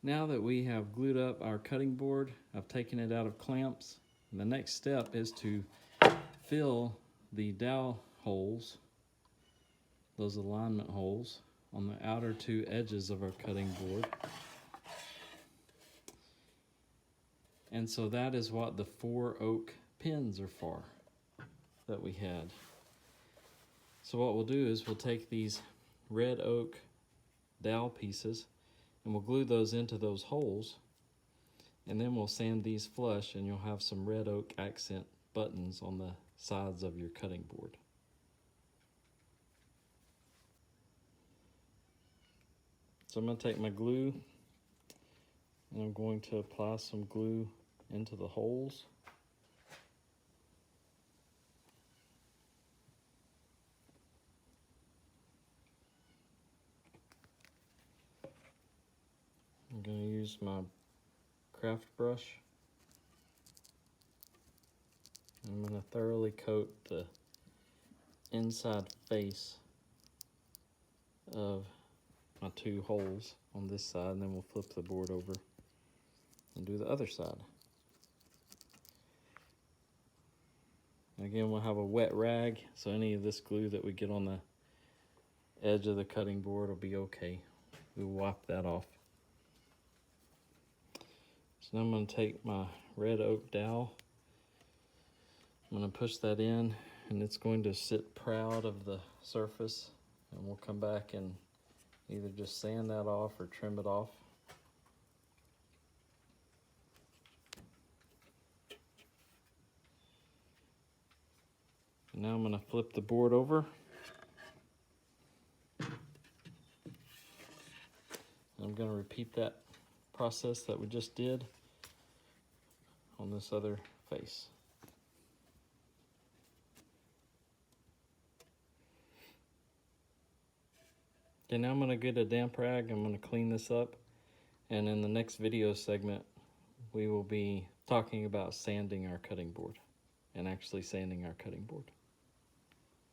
Now that we have glued up our cutting board, I've taken it out of clamps. And the next step is to fill the dowel holes, those alignment holes, on the outer two edges of our cutting board. And so that is what the 4 oak pins are for that we had. So what we'll do is we'll take these red oak dowel pieces and we'll glue those into those holes, and then we'll sand these flush, and you'll have some red oak accent buttons on the sides of your cutting board. So I'm going to take my glue and I'm going to apply some glue into the holes. I'm going to use my craft brush. I'm going to thoroughly coat the inside face of my 2 holes on this side, and then we'll flip the board over and do the other side. Again, we'll have a wet rag, so any of this glue that we get on the edge of the cutting board will be okay. We'll wipe that off. So now I'm going to take my red oak dowel. I'm going to push that in, and it's going to sit proud of the surface, and we'll come back and either just sand that off or trim it off. And now I'm going to flip the board over. I'm going to repeat that process that we just did on this other face. Okay, now I'm going to get a damp rag. I'm going to clean this up, and in the next video segment we will be talking about sanding our cutting board and actually sanding our cutting board.